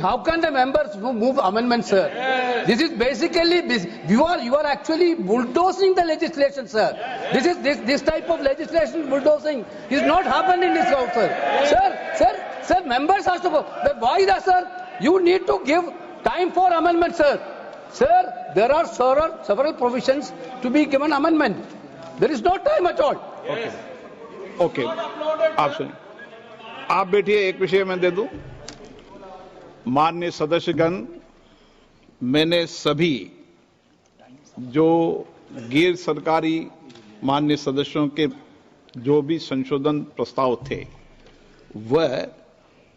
How can the members move amendments, sir? This is basically you are actually bulldozing the legislation, sir. This type of legislation bulldozing is not happened in this house, sir. Sir, members are supposed. Why that, sir? You need to give time for amendment, sir. Sir, there are several provisions to be given amendment. There is no time at all. Okay आप सुनिए, आप बैठिए, एक विषय मैं दे दूं। माननीय सदस्यगण, मैंने सभी जो गैर सरकारी माननीय सदस्यों के जो भी संशोधन प्रस्ताव थे वह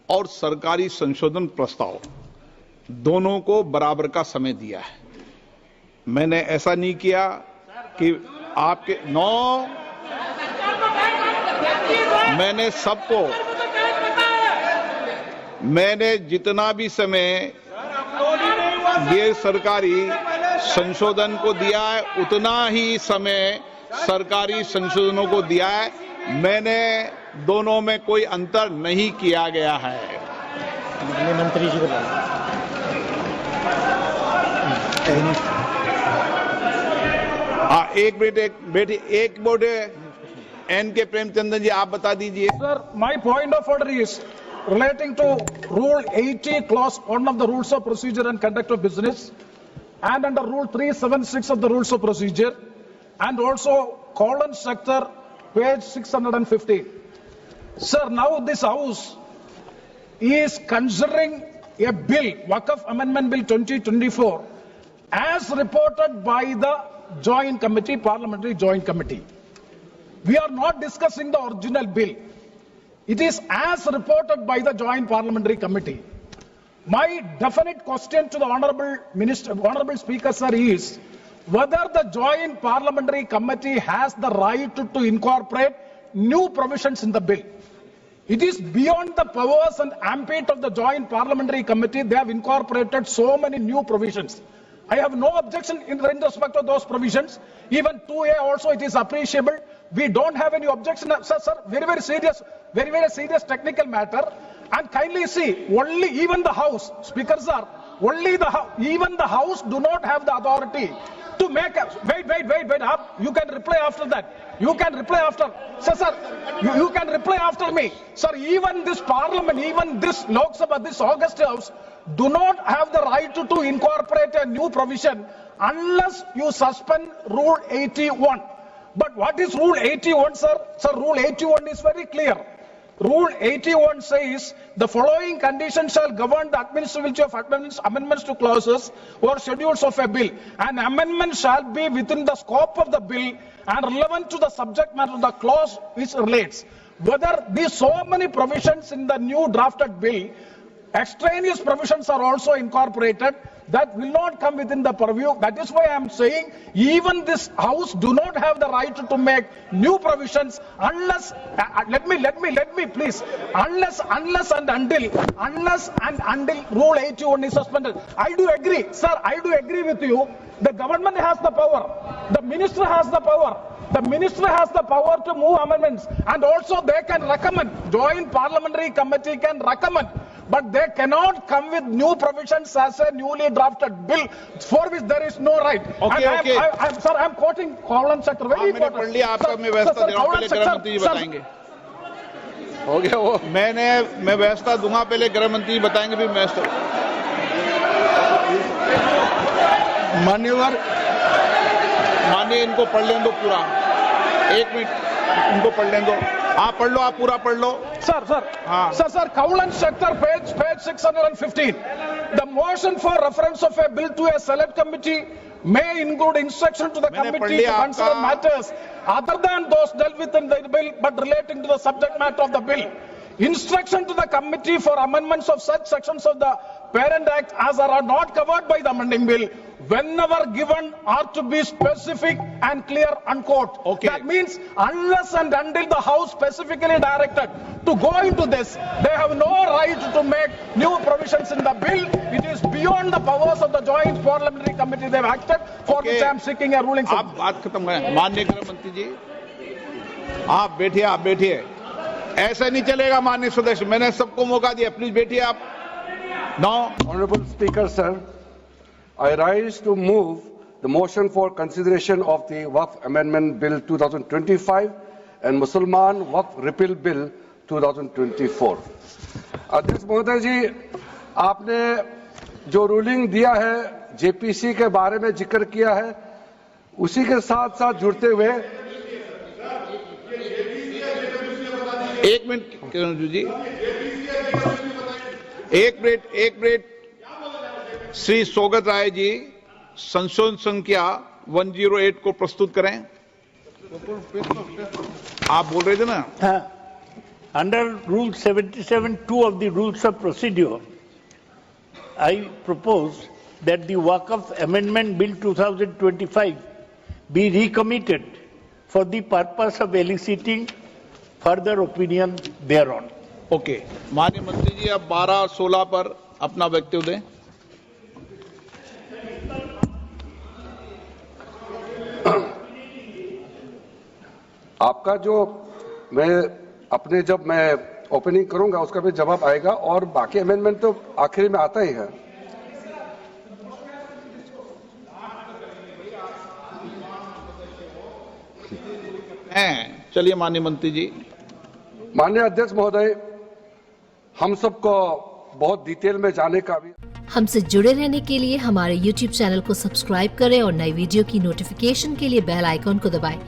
और सरकारी संशोधन प्रस्ताव दोनों को बराबर का समय दिया है। मैंने ऐसा नहीं किया कि आपके मैंने सबको, मैंने जितना भी समय गैर सरकारी संशोधन को दिया है उतना ही समय सरकारी संशोधनों को दिया है। मैंने दोनों में कोई अंतर नहीं किया गया है। मंत्री जी को एक मिनट एन के प्रेमचंद्र जी, आप बता दीजिए। Sir, my point of order is relating to Rule 80, Clause 1 of the Rules of Procedure and Conduct of Business, and under Rule 376 of the Rules of Procedure, and also colon sector, page 615. Sir, now this House is considering a bill, Waqf Amendment Bill 2024, as reported by the Joint Committee, Parliamentary Joint Committee. We are not discussing the original bill. It is as reported by the Joint Parliamentary Committee. My definite question to the Honorable Minister, Honorable Speaker, sir, is whether the Joint Parliamentary Committee has the right to incorporate new provisions in the bill. It is beyond the powers and ambit of the Joint Parliamentary Committee. They have incorporated so many new provisions. I have no objection in respect of those provisions. Even 2A also, it is appreciable. We don't have any objection, sir. Very serious technical matter. And kindly see, only even the House, Speaker sir, even the House do not have the authority to make wait up. You can reply after that. You can reply after, sir, you can reply after me. Sir, even this Parliament, even this Lok Sabha, this August House, do not have the right to incorporate a new provision unless you suspend Rule 81. But what is Rule 81, sir? Sir, Rule 81 is very clear. Rule 81 says the following conditions shall govern the admissibility of amendments to clauses or schedules of a bill. An amendment shall be within the scope of the bill and relevant to the subject matter of the clause which relates. Whether these so many provisions in the new drafted bill, extraneous provisions are also incorporated, that will not come within the purview. That is why I am saying even this House do not have the right to make new provisions unless, let me please, unless and until Rule 81 is suspended. I do agree, sir, I do agree with you. The government has the power. The minister has the power. The minister has the power to move amendments, and also they can recommend. Joint Parliamentary Committee can recommend. But they cannot come with new provisions as a newly drafted bill for which there is no right. Okay. Sir, I am quoting colon sector. Very important. पढ़ लिया आपका, मैं व्यवस्था दे रहा हूं, पहले गृह मंत्री जी बताएंगे। हो गया वो, मैं व्यवस्था दूंगा, पहले गृह मंत्री बताएंगे, फिर व्यवस्था। माननीय इनको पढ़ लें दो पूरा, एक मिनट इनको पढ़ लें दो। आप पढ़ लो, आप पूरा पढ़ लो। Sir, colon sector, page 615. The motion for reference of a bill to a select committee may include instruction to the committee to consider matters other than those dealt with in the bill but relating to the subject matter of the bill. Instruction to the committee for amendments of such sections of the Parent Act as are not covered by the amending bill, whenever given, are to be specific and clear, unquote. Okay. That means unless and until the House specifically directed to go into this, they have no right to make new provisions in the bill. It is beyond the powers of the Joint Parliamentary Committee they have acted, for which I am seeking a ruling. आप बात खत्म करें। माननीय गृह मंत्री जी, आप बैठिए। ऐसा नहीं चलेगा माननीय सदस्य, मैंने सबको मौका दिया, प्लीज बैठिए आप। Now, Honorable Speaker, sir, I rise to move the motion for consideration of the Waqf Amendment Bill 2025 and Mussalman Waqf Repeal Bill 2024. अध्यक्ष महोदय जी, आपने जो रूलिंग दिया है, जेपीसी के बारे में जिक्र किया है, उसी के साथ साथ जुड़ते हुए एक मिनट किरण जी, एक मिनट श्री सौगत राय जी संशोधन संख्या 108 को प्रस्तुत करें। आप बोल रहे थे ना? Under Rule 77(2) of the Rules of Procedure, I propose that the Waqf Amendment Bill 2025 be recommitted for the purpose of eliciting further opinion thereon. Okay, माननीय मंत्री जी अब 12-16 पर अपना वक्तव्य दें। आपका जो जब मैं ओपनिंग करूंगा उसका भी जवाब आएगा और बाकी अमेंडमेंट तो आखिरी में आता ही है। चलिए माननीय मंत्री जी। माननीय अध्यक्ष महोदय, हम सबको बहुत डिटेल में जाने का भी। हमसे जुड़े रहने के लिए हमारे YouTube चैनल को सब्सक्राइब करें और नई वीडियो की नोटिफिकेशन के लिए बेल आइकॉन को दबाएं।